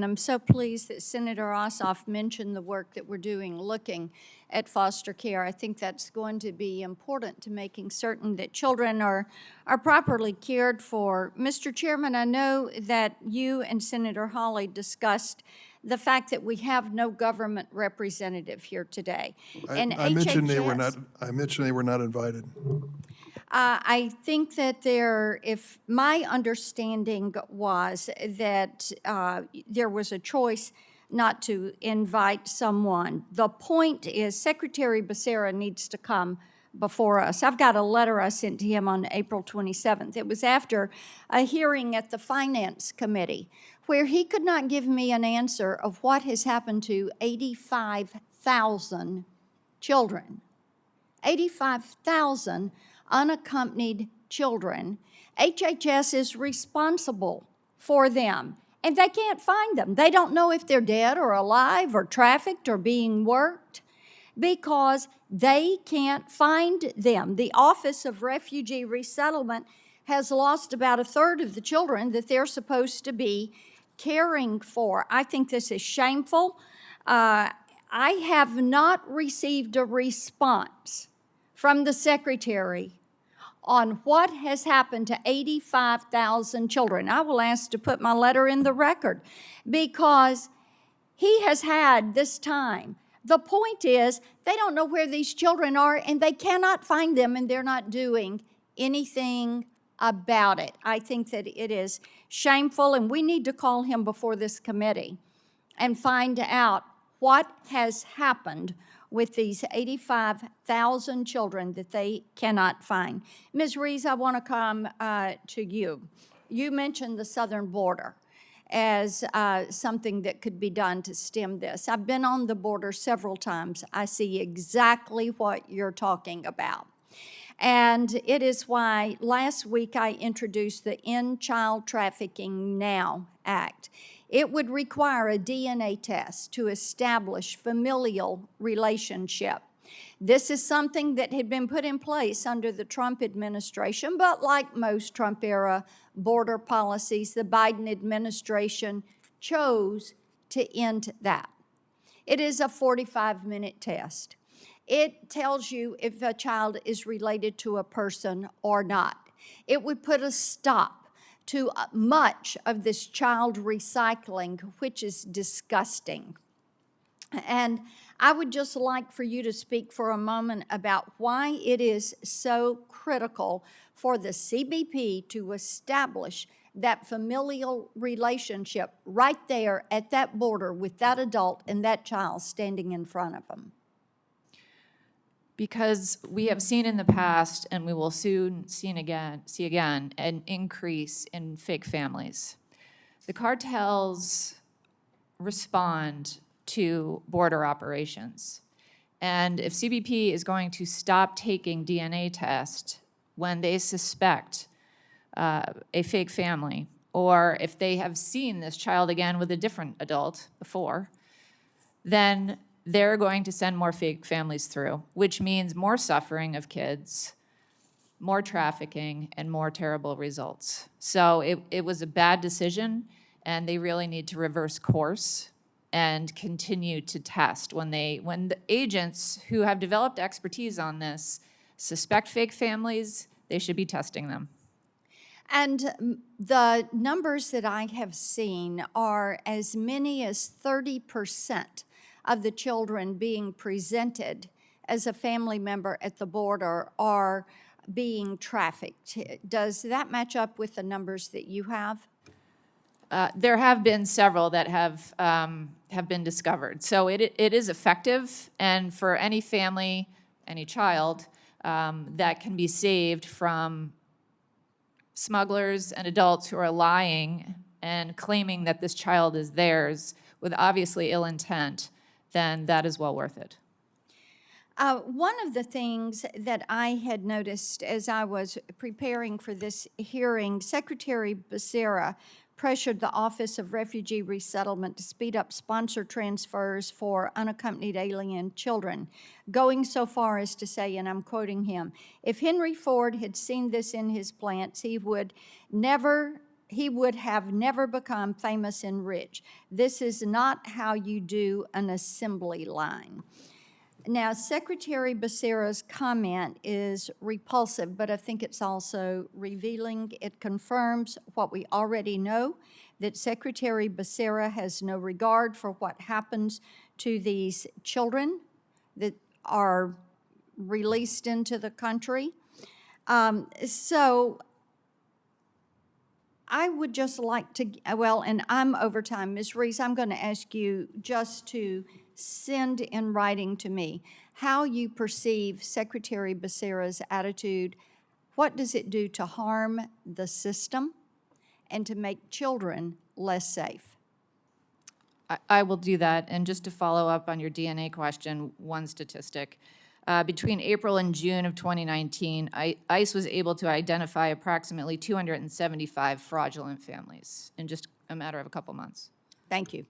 I'm so pleased that Senator Ossoff mentioned the work that we're doing looking at foster care. I think that's going to be important to making certain that children are properly cared for. Mr. Chairman, I know that you and Senator Hawley discussed the fact that we have no government representative here today. I mentioned they were not. I mentioned they were not invited. I think that if my understanding was that there was a choice not to invite someone. The point is Secretary Becerra needs to come before us. I've got a letter I sent to him on April 27th. It was after a hearing at the Finance Committee where he could not give me an answer of what has happened to 85,000 children. 85,000 unaccompanied children. HHS is responsible for them, and they can't find them. They don't know if they're dead or alive or trafficked or being worked because they can't find them. The Office of Refugee Resettlement has lost about a third of the children that they're supposed to be caring for. I think this is shameful. I have not received a response from the Secretary on what has happened to 85,000 children. I will ask to put my letter in the record because he has had this time. The point is they don't know where these children are and they cannot find them and they're not doing anything about it. I think that it is shameful and we need to call him before this committee and find out what has happened with these 85,000 children that they cannot find. Ms. Rees, I want to come to you. You mentioned the southern border as something that could be done to stem this. I've been on the border several times. I see exactly what you're talking about. And it is why last week I introduced the End Child Trafficking Now Act. It would require a DNA test to establish familial relationship. This is something that had been put in place under the Trump administration, but like most Trump-era border policies, the Biden administration chose to end that. It is a 45-minute test. It tells you if a child is related to a person or not. It would put a stop to much of this child recycling, which is disgusting. And I would just like for you to speak for a moment about why it is so critical for the CBP to establish that familial relationship right there at that border with that adult and that child standing in front of them. Because we have seen in the past, and we will soon see again, an increase in fake families. The cartels respond to border operations. And if CBP is going to stop taking DNA tests when they suspect a fake family, or if they have seen this child again with a different adult before, then they're going to send more fake families through, which means more suffering of kids, more trafficking, and more terrible results. So it was a bad decision, and they really need to reverse course and continue to test. When the agents who have developed expertise on this suspect fake families, they should be testing them. And the numbers that I have seen are as many as 30% of the children being presented as a family member at the border are being trafficked. Does that match up with the numbers that you have? There have been several that have been discovered. So it is effective, and for any family, any child, that can be saved from smugglers and adults who are lying and claiming that this child is theirs with obviously ill intent, then that is well worth it. One of the things that I had noticed as I was preparing for this hearing, Secretary Becerra pressured the Office of Refugee Resettlement to speed up sponsor transfers for unaccompanied alien children, going so far as to say, and I'm quoting him, if Henry Ford had seen this in his plants, he would never he would have never become famous and rich. This is not how you do an assembly line. Now, Secretary Becerra's comment is repulsive, but I think it's also revealing. It confirms what we already know, that Secretary Becerra has no regard for what happens to these children that are released into the country. So I would just like to, well, and I'm over time. Ms. Reese, I'm going to ask you just to send in writing to me how you perceive Secretary Becerra's attitude. What does it do to harm the system and to make children less safe? I will do that. And just to follow up on your DNA question, one statistic. Between April and June of 2019, ICE was able to identify approximately 275 fraudulent families in just a matter of a couple months. Thank you.